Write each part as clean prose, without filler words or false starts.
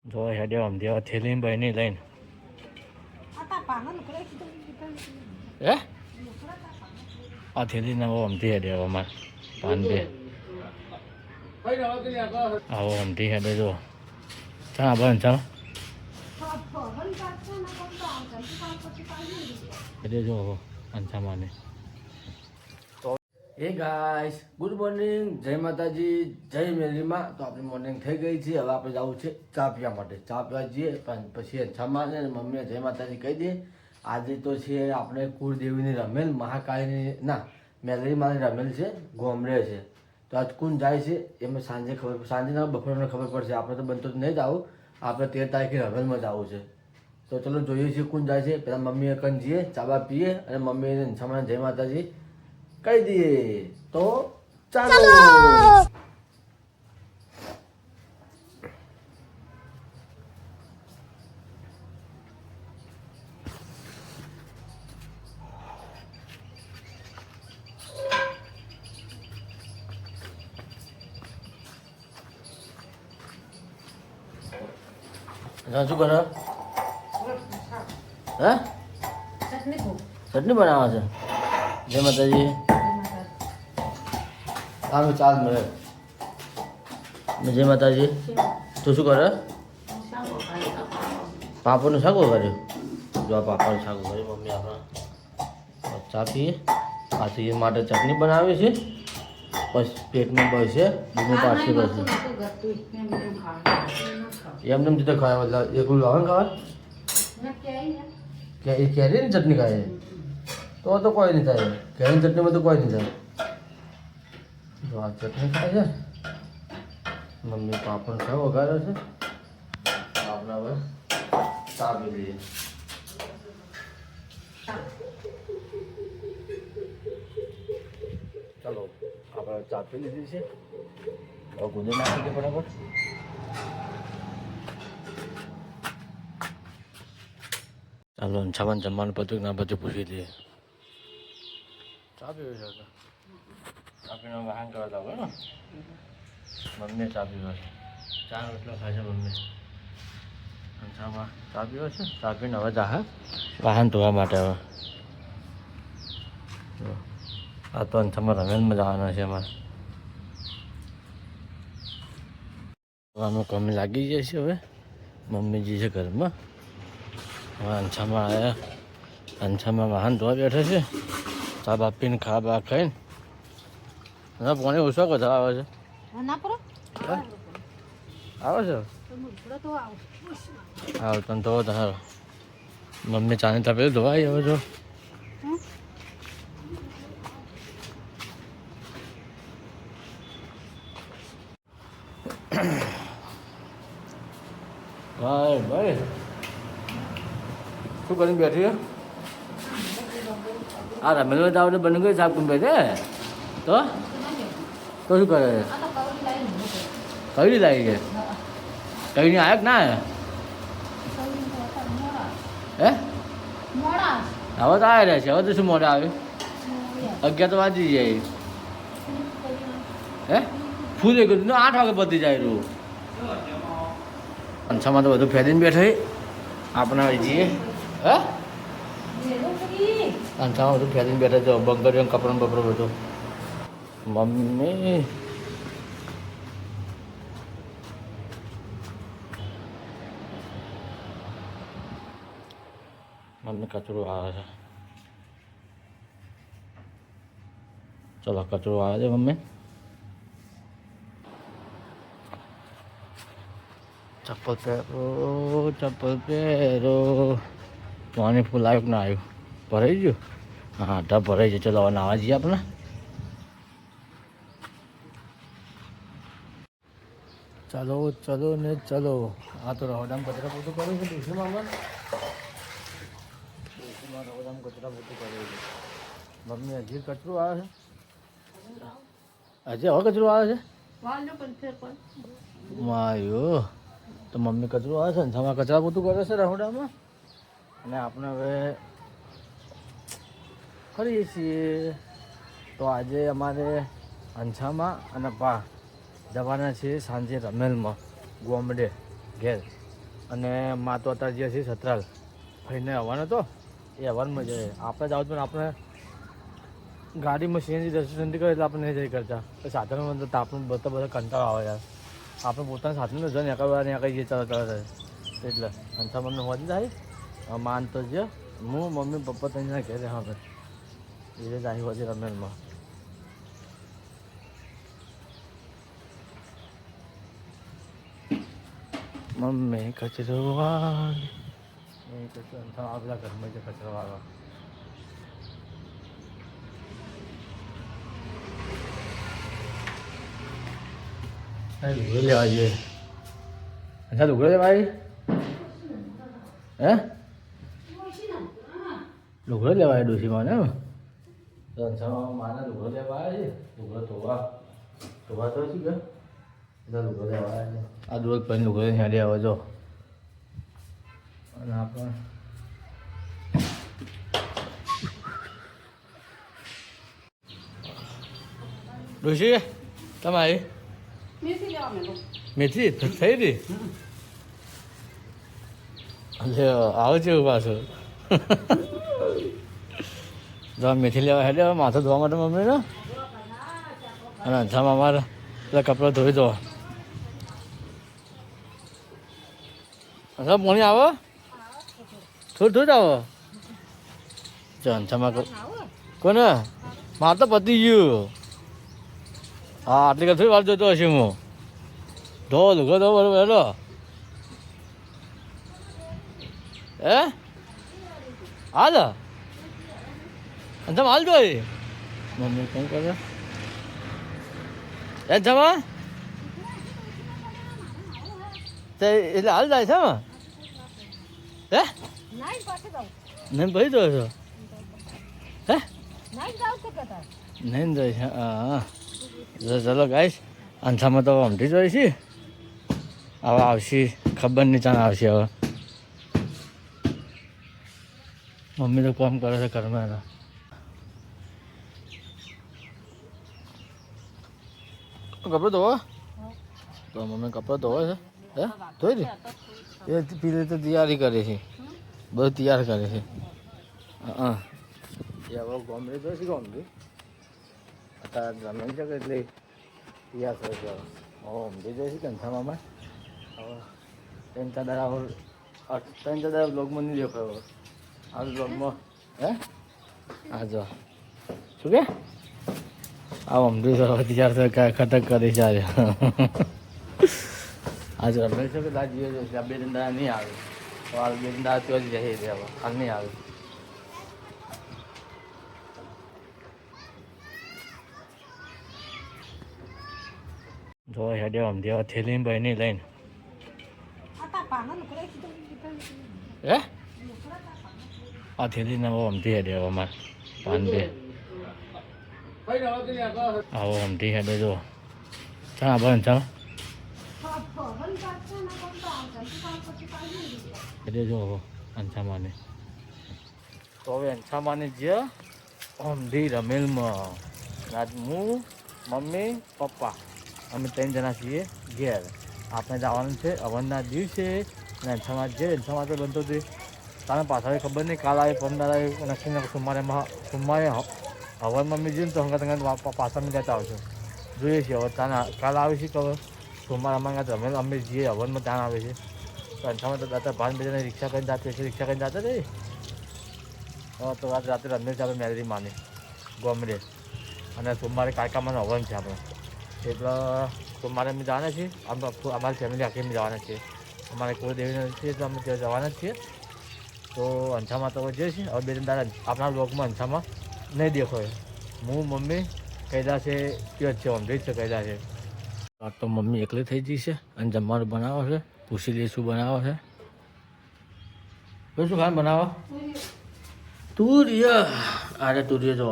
જો હેડ્યો આમ દેવા થેલી ભાઈ નહીં લઈને હે આ થેલી ના અમથી હેડ્યો અમારે પાન બે આવો અમથી હેડે જો ચા બન ચા હેડે જો અંછામાને હે ગાઈસ ગુડ મોર્નિંગ જય માતાજી જય મેરીમાં તો આપણી મોર્નિંગ થઈ ગઈ છે હવે આપણે જવું છે ચા પીવા માટે ચા પીવા જઈએ પણ પછી અંછામાં ને મમ્મીએ જય માતાજી કહી દે આજે તો છે આપણે કુળદેવીની રમેલ મહાકાળીની ના મેલરીમાંની રમેલ છે ગોમડે છે તો આજ કોણ જાય છે એમાં સાંજે ના બપોરને ખબર પડશે આપણે તો બનતો નહીં જ આવું આપણે 13 તારીખે રમેલમાં જ આવું છે તો ચલો જોઈએ છીએ કોણ જાય છે પહેલાં મમ્મીએ કન જઈએ ચાબા પીએ અને મમ્મીને અંછામાં જય માતાજી કહી દઈએ તો ચાલો શું કરો હે ચટણી બનાવે છે જય માતાજી હા ચાલ મળે જય માતાજી તું શું કરે પાપડનું શાક કર્યું જો આ પાપડનું શાક કર્યું મમ્મી આપણે ચા પીએ પાછી એ માટે ચટણી બનાવી છે બસ પેટમાં બળશે બીજું પાછી બળશે એમને જીતે ખાય એટલે એકલું આવે ને ખાવા કે એ કેરીની ચટણી ખાય તો કોઈ નહીં થાય કેરીની ચટણીમાં તો કોઈ નહીં થાય જો આ ચટણી ખાય છે મમ્મી પાપડ છે વઘારે છે આપણે હવે ચા પી લઈએ ચલો આપણે ચા પી લીધી છે હવે ગુંદર નાખી દે ફટાફટ ચાલો અંછામાં જમવાનું બધું ના બધું પૂછી લઈએ ચા પીવું છે ચા પીને વાહન કરવા જાવ ને મમ્મીએ ચા પીવા છે ચા એટલો ખાય છે મમ્મી અંછામાં ચા પીવો છે ચા પીને હવે જા વાહન ધોવા માટે હવે આ તો અંછામાં રમેલમાં જવાના છે અમારે અમે કમી લાગી જાય છે હવે મમ્મીજી છે ઘરમાં હવે અંછામાં આવ્યા અંછામાં વાહન ધોવા બેઠા છે ચા બાપીને ખા બા ખાઈને ના પાણી ઓછા બધા આવે છે આવે છે હા તને ધોવો તમારો મમ્મી ચાની તપેલી ધોવાઈ હવે જો ભાઈ ભાઈ શું કરીને બેઠી આ રમેલમાં જાવ તો બની ગઈ સાહેબ કુંભે છે તો શું કરે કઈ લાગી છે કઈ નહીં આવ્યા કે ના હે હવે તો આવી રહ્યા છે હવે તો શું મોડે આવે 11 તો વાગી જાય હે ફૂલ 8 વાગે પતી જાય રૂ અંછામાં તો બધું ફેરીને બેઠા આપણે જઈએ હે અંછામાં બધું ફેરીને બેઠા છો બંગડીઓ કપડાં બપડો બધું મમ્મી કચરો આવે છે ચલો કચરો આવે છે મમ્મી ચપ્પલ પહેરો પાણી ફૂલ આવ્યું કે ના આવ્યું ભરાઈ ગયું હા ઢબ ભરાઈ ગયું ચલો હવે નાવા જઈએ આપણે ચાલો ચલો ને ચલો આ તો રહોડામાં કચરા પોતું કર્યું છે ડુસીમાં રહોડામાં કચરા પોતું કર્યું છે મમ્મી હજી કચરું આવે છે હજી હવે કચરું આવે છે માયો તો મમ્મી કચરું આવે છે ને તમારે કચરા પોતું કરે છે રહોડામાં અને આપણે હવે કરીએ છીએ તો આજે અમારે અંછામાં અને જવાના છીએ સાંજે રમેલમાં ગોમડે ઘેર અને મા તો અત્યારે જે છે સતરાલ ફરીને આવવાનો હતો એ હવાનમાં જાય. આપણે જાવ તો આપણે ગાડીમાં સીએનજી દર્શન કરે એટલે આપણે નહીં જઈ કરતા. સાધનમાં તો આપણને બધા કંટાળો આવે યાર. આપણે પોતાના સાધનમાં જઈને નીકળવા જઈએ તરત એટલે અંથા મમ્મી હોતી થાય માન તો જે હું મમ્મી પપ્પા ત્યાં ઘેરે હા ભાઈ એ જાય હોતી રમેલમાં. મમ્મી કચરો વાળી કચરો અંથા આપણા ઘરમાં છે કચરો વાળવા. લુગડો લેવા જોઈએ. અચ્છા લુગડો લેવા આવી હે લુગડો લેવા આવ્યા ડોશીમાં ને તો અંશામાં માના લુગડો લેવા આવ્યા છે. લુગડો ધોવા તો શું કે બધા લુગડો લેવા આવ્યા છે. આ દોડ પછી લુગડો હેડી આવે જો. અને આપણે ડોશી તમે આવી મેથી થઈ હતી એટલે આવો છે એવું પાછું મેથી લેવા હેડે માથું ધોવા માટે મમ્મીને અને અંધામાં અમારે પેલા કપડાં ધોઈ દો. અંધા પાણી આવો થોડું જ આવો જો અંધામાં કોને મારે તો પતી ગયું. હા આટલી કઈ થોડી વાર જોતો હશે હું ધો લુગો ધો બરોબર હેલો હે હાલ અંતમ હાલ જોઈ મમ્મી કઈ કરે એ જમા એટલે હાલ જાય છે હે નહીં ભાઈ દો છો હે નહીં જાય છે હા ચલો ગાઈશ અંથામાં તો અમથી જ હોય છે. હવે આવશે ખબર નહીં ચાણ આવશે. હવે મમ્મી તો કામ કરે છે ઘરમાં એના. કપડો ધોવા તો મમ્મી કપડો ધોવા છે હે ધોઈ દે એ પીલે તો તૈયારી કરે છે બધું તૈયાર કરે છે. હા એ હવે ગોમડી તો છે ગોમડી અત્યારે જમીન છે એટલે તૈયાર થઈ ગયો. હવે સમજી જાય છે કે અંથામાં હવે ત્રણ ચાર દાડા બ્લોગમાં નહીં દેખાયો. આ બ્લોગમાં હે હા જો શું કે આ અમરી તૈયાર થાય ખતક કરી છે આજે. આજે રમે છે કે દાદીએ બે ત્રણ દાડા નહીં આવે તો હાલ બે ત્રણ દાડા ત્યાં જ રહી હવે હાલ નહીં આવે. જો હેડે અમદાવાદ થેલી ભાઈ નહીં લઈને હે આ થેલી ને અમથી હેડે અમારે પાન બે આવો અમથી હેડે જો ચા બન ચા હેડે જો અંછામાને તો હવે અંછામાને જે અમથી રમેલમાં આજ હું મમ્મી પપ્પા અમે 3 જણા છીએ ઘેર. આપણે જવાનું છે હવનના દિવસે અને અંછામાં જે અંછામાં તો બનતો હતી તારે પાછળ ખબર નહીં કાલ આવે 15 આવે નક્કી સોમવારે હવન મમ્મી જઈને તો હંગા પાછા મેં જતા આવશે જોઈએ છીએ. હવે ત્યાં કાલ આવે છે કે સોમવારે અમારે રમેલ અમે જઈએ હવનમાં ત્યાં આવે છે તો અંછામાં તો દાદા ભાન બજાને રિક્ષા કરીને જાતે છે રિક્ષા કરીને જતા રહી તો આજ રાતે રમેલ છે આપણે મેલેરી માની ગોમડે અને સોમવારે કાયકામાં હવન છે આપણે એટલે સોમવારે અમે જવાના છીએ. અમારી ફેમિલી આખી અમે જવાના છીએ. અમારે કોઈ દેવી નથી તો અમે ત્યાં જવાના જ છીએ. તો અંછામાં તો જઈએ છીએ. હવે બે ત્રણ દાડા આપણા બ્લોગમાં અંછામાં નહીં દેખાય. હું મમ્મી કૈદા છે તે જ છે ઓમરી જ છે કૈદા છે. તો મમ્મી એકલી થઈ ગઈ છે અને જમવાનું બનાવો છે. પૂછી લઈએ શું બનાવો છે. શું ખાવાનું બનાવો તુરિયા અરે તુરિયા જો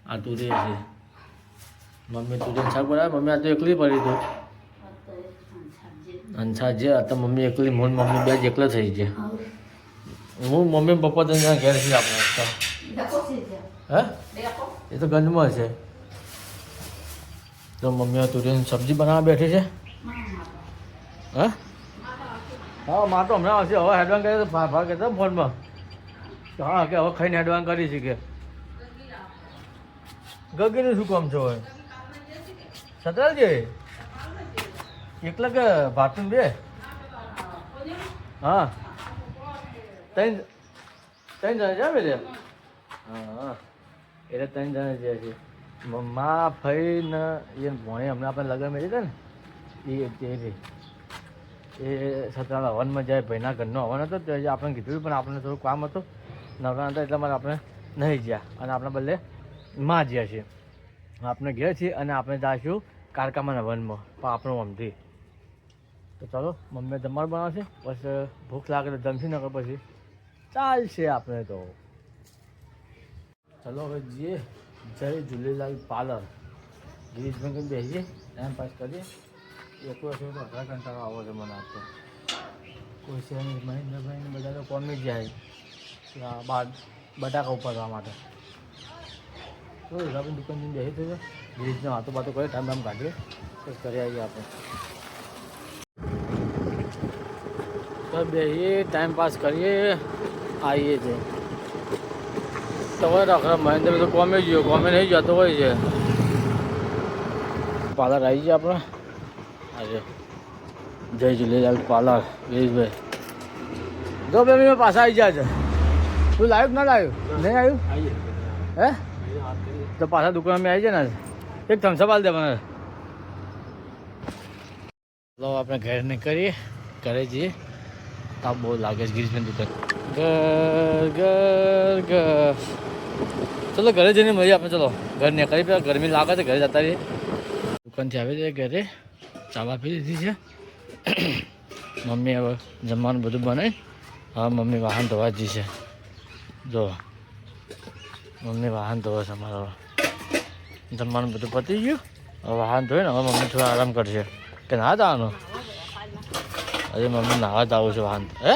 આ તુરિયા છે. મમ્મી તુરિયા શાક બનાવે મમ્મી આ તો એકલી પડી હતું અંછા જે તો મમ્મી એકલી હું મમ્મી બે જ એકલા થઈ ગયા. હું મમ્મી પપ્પા તો ત્યાં ઘેર છે આપણે હે એ તો ગંજમાં છે. તો મમ્મી તુરિયાની સબ્જી બનાવવા બેઠી છે હે હા માં તો હમણાં આવશે હવે હેડવાન કરે તો ભાગ કહેતો ફોનમાં હા કે હવે ખાઈને હેડવાન કરી છે કે ગગીનું શું કામ છે હવે સતરાલજી એકલા કે ભાતું બે હા ત્રણ જણા છે બે હા એટલે 3 જણા જે છે મમ્મા ફઈ ને એ ભણી હમણાં આપણે લગ્ન મેળી હતા ને એ સતરાલ હવનમાં જાય ભાઈના ઘરનો હવન હતો તો આપણે કીધું પણ આપણે થોડું કામ હતું નવરા હતા એટલા માટે આપણે નહીં ગયા અને આપણે બદલે માં જ્યાં છીએ આપણે ઘેર છીએ અને આપણે જઈશું કારકામાં હવનમાં પણ આપણું અમથી તો ચાલો મમ્મી જમવાનું બનાવશે પછી ભૂખ લાગે તો જમશી નકર પછી ચાલશે આપણે તો ચલો હવે જઈએ જય ઝૂલેલાલ પાર્લર ગિરીશભાઈ કંઈ બેસીએ ટાઈમ પાસ કરીએ એક વર્ષ તો અઢાર કંટાળો આવો છે મને આપતો કોઈ છે નહીં મહેન્દ્રભાઈને બધા તો કોમી જાય બાર બટાકા ઉપાડવા માટે તો હીરાબેન દુકાન જઈને બેસી થયો ગિરીશને વાતો બાતો કરીએ ટાઈમ ટાઈમ કાઢીએ પછી કરી આવીએ આપણે તો બેસીએ ટાઈમ પાસ કરીએ આવીએ છીએ તો હોય રાખડા મહેન્દ્ર તો કોમે ગયો કોમે નહીં જતો હોય છે પાર્લર આવી ગયા આપણે આજે જય ઝૂલેલાલ પાર્લર ગિરીશભાઈ જો બે મિનિટ પાછા આવી ગયા છે તું લાવ્યું કે ના લાવ્યું નહીં આવ્યું હે તો પાછા દુકાનમાં આવી જાય ને એક થમ્સઅપ આલ દે મને ચલો આપણે ઘરે નીકળીએ ઘરે જઈએ તાપ બહુ લાગે છે ગિરીશભાઈ દુકાન ઘર ઘર ચલો ઘરે જઈને મળીએ આપણે ચલો ઘર નીકળી પેલા ગરમી લાગે છે ઘરે જતા રહીએ દુકાનથી આવી જાય ઘરે ચાવા પી લીધી છે મમ્મી હવે જમવાનું બધું બનાવી હવે મમ્મી વાહન ધોવા જ છે જો મમ્મી વાહન ધોવા છે અમારો જમવાનું બધું પતી ગયું હવે વાહન ધોઈને હવે મમ્મી થોડા આરામ કરશે કે ના જવાનું હજી મમ્મી નાવા જ આવું છે વાહન હે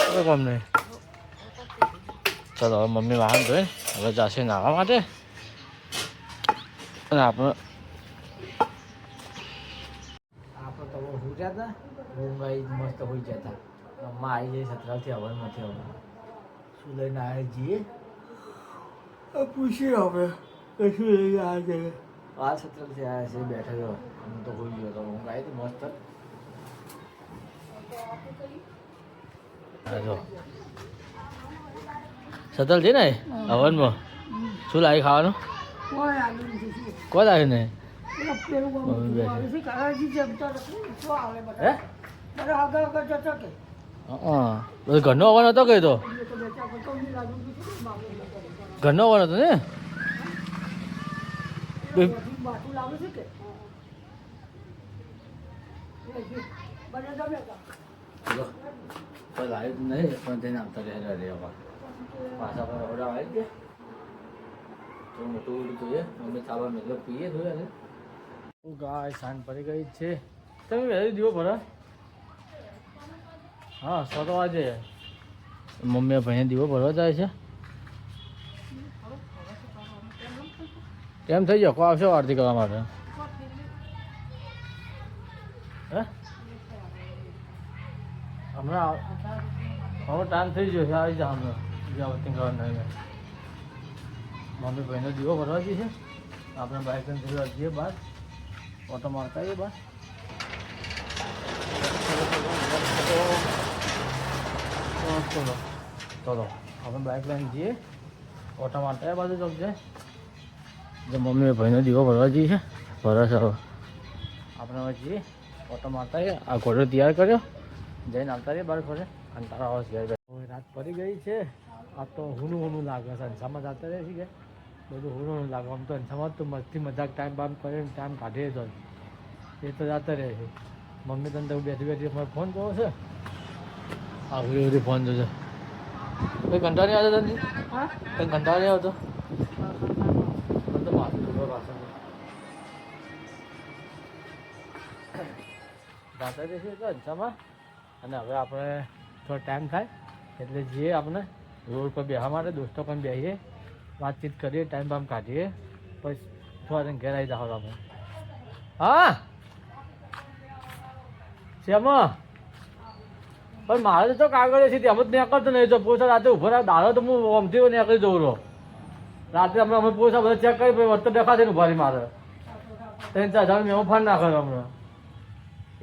કોઈ કામ નહીં ચલો હવે મમ્મી વાહન ધોઈ હવે જશે નાહવા માટે અને આપણે તો હોઈ જતા ઊંઘાઈ મસ્ત હોઈ જતા મમ્મા આવી જાય સતરાલથી હવનમાંથી હવે શું લઈને આવે જઈએ પૂછીએ હવે કશું લઈને આવે છે આ સતરાલથી આવ્યા છે બેઠા છો હું તો હોઈ ગયો તો ઊંઘ આવી હતી મસ્ત જો સતલ છે ને હવનમાં શું લાવી ખાવાનું કોણ આવ્યું ને ઘરનો હવન હતો કઈ તો ઘરનો હવન હતો ને લાવ્યું નહીં પણ તેને આવતા રહ્યા રહેવા પાછા પણ ઓર્ડર આવી ગયા તો મોટું ઉડું જોઈએ મમ્મી ચાલવા મેલો પીએ જોઈએ ને ગાય સાંજ પડી ગઈ છે તમે વહેલી દીવો ભરા હા 7 વાગે મમ્મી ભાઈને દીવો ભરવા જાય છે કેમ થઈ ગયો કો આવશો આરતી કરવા માટે હે હમણાં હવે ટાઈમ થઈ ગયો છે આવી જા હમણાં બીજા કરવા નહીં મમ્મી ભાઈનો દીવો ભરવા જઈએ છે આપણે બાઇક લઈને જઈએ બહાર ઓટો મારતા આવીએ બહાર ચલો ચલો આપણે બાઇક લઈને જઈએ ઓટો મારતા આવ્યા બાજુ ચોક જાય જો મમ્મી ભાઈનો દીવો ભરવા જઈએ છે ભરસ હવે આપણે હવે જઈએ ઓટો મારતા આવીએ આ ઘોડો તૈયાર કર્યો જઈને આવતા રહીએ બાર ફરે અને તારા હાઉસ ઘેર રાત પડી ગઈ છે આ તો હુનું લાગે છે અંશામાં જતા રહે છે કે બધું હુનું લાગે આમ તો અંશામાં તો મસ્તી મજાક ટાઈમ બામ કરીને ટાઈમ કાઢીએ તો એ તો જતા રહે છે મમ્મી તને તો બેઠી બેઠી અમારે ફોન જોવો છે આ બધી ફોન જોશે કંઈ કંટાળ નહીં આવતો તને કંઈ કંટાળ નહીં આવતો તો માથું દુખવા પાછળ જતા રહેશે તો અંશામાં અને હવે આપણે થોડો ટાઈમ થાય એટલે જઈએ આપણે રોડ પર બેસવા માટે દોસ્તો પણ બેસીએ વાતચીત કરીએ ટાઈમ બામ કાઢીએ પછી થોડા ઘેર આવી જાઓ આપણે હા શેમાં પણ મારે તો કાગળ છે તેમ જ નીકળતો નહીં તો પોસા રાતે ઉભો રાખ દાડો તો હું આમથી નીકળી જઉં રહો રાત્રે અમે પોસા બધા ચેક કરી પછી વસ્તુ દેખાશે ને ઉભા રહી મારે 3-4 હજાર મેં ફાન નાખે હમણાં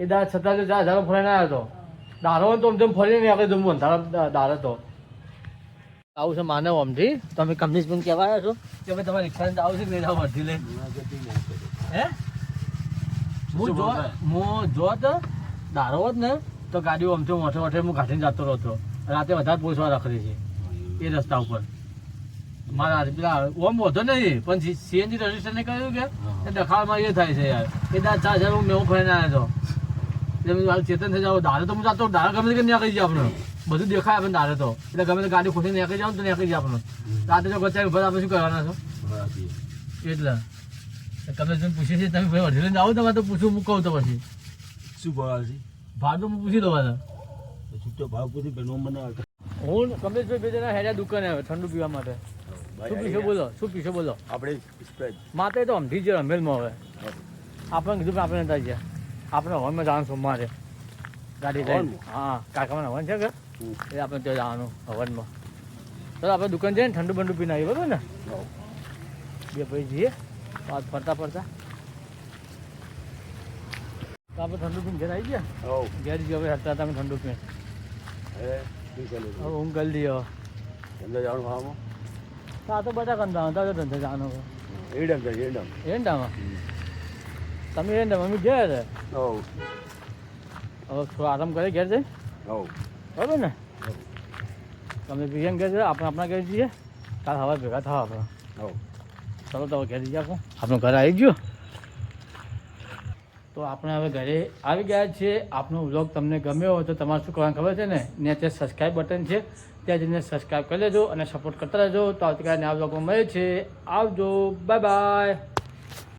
એ દાડા છતાં જો 4 હજાર ફરીને આવ્યો હતો દારો તો તેમ ફરીને નીકળી જવું તારા દાડો તો આવું છે માનવ અમથી તમે કમનીશ પણ કહેવા આવ્યા છો કે ભાઈ તમારે રિક્ષા આવું છે કે નહીં જાવ અડધી લઈ હે હું જો તો દારો હોત ને તો ગાડીઓ આમથી મોટે હું કાઢીને જતો રહેતો રાતે વધારે પોસવા રખડી છે એ રસ્તા ઉપર મારા પેલા ઓમ વધો નહીં પણ સીએનજી રજીસ્ટરને કહ્યું કે દખાડમાં એ થાય છે યાર એ 4 હજાર હું મેં ફરીને આવ્યો હતો ચેતન થઈ જાવ દાડે તો હું જાતો દાડે ગમે તે નીકળી જાય આપણે બધું દેખાય આપણે દાડે તો એટલે ગમે તે ગાડી ખોટી નીકળી જાવ તો નીકળી જાય આપણે રાતે જો બચાવી ઉભા આપણે શું કરવાના છો એટલે તમે જેમ પૂછી છે તમે ભાઈ અઢી લઈને આવો તમારે તો પૂછું હું કહું તો પછી શું ભાવ છે ભાવ તો હું પૂછી દઉં પાછા છૂટો ભાવ પૂછી બેનો મને હું કમલેશભાઈ બે જણા હેડ્યા દુકાને આવે ઠંડુ પીવા માટે શું પીશો બોલો આપણે સ્પ્રેડ માતે તો અમથી જ રમેલમાં હવે આપણે કીધું કે આપણે નતા ગયા આપણે હવનમાં જવાનું સોમવારે ગાડી લઈને હા કાકામાં હવન છે કે એ આપણે ત્યાં જવાનું હવનમાં ચાલો આપણે દુકાન જઈએ ને ઠંડુ બંડુ પીને આવીએ બરાબર ને બે ભાઈ જઈએ વાત ફરતા તો આપણે ઠંડુ પીને ઘેર આવી ગયા ઘેર જઈએ હવે હરતા તમે ઠંડુ પીને હવે ઊંઘ કરી દઈએ ધંધા જવાનું ખાવામાં આ તો બધા કંદા હતા તો ધંધે જવાનું એંડામાં તમે એંડા મમ્મી ગયા છે હવે થોડો આરામ કરે ઘેર જઈ બરાબર ને તમે બીજા ઘેર છે આપણે આપણા ઘેર જઈએ કાલ હવા ભેગા થવા આપણે ચાલો તો હવે ઘેર જઈએ આપણું ઘરે આવી ગયું તો આપણે હવે ઘરે આવી ગયા છીએ આપણો વ્લોગ તમને ગમ્યો હોય તો તમારે શું કરવાનું ખબર છે ને ત્યાં સબસ્ક્રાઈબ બટન છે ત્યાં જઈને સબસ્ક્રાઈબ કરી લેજો અને સપોર્ટ કરતા રહેજો તો આવતીકાલે આ વ્લોગમાં મળે છે આવજો બાય બાય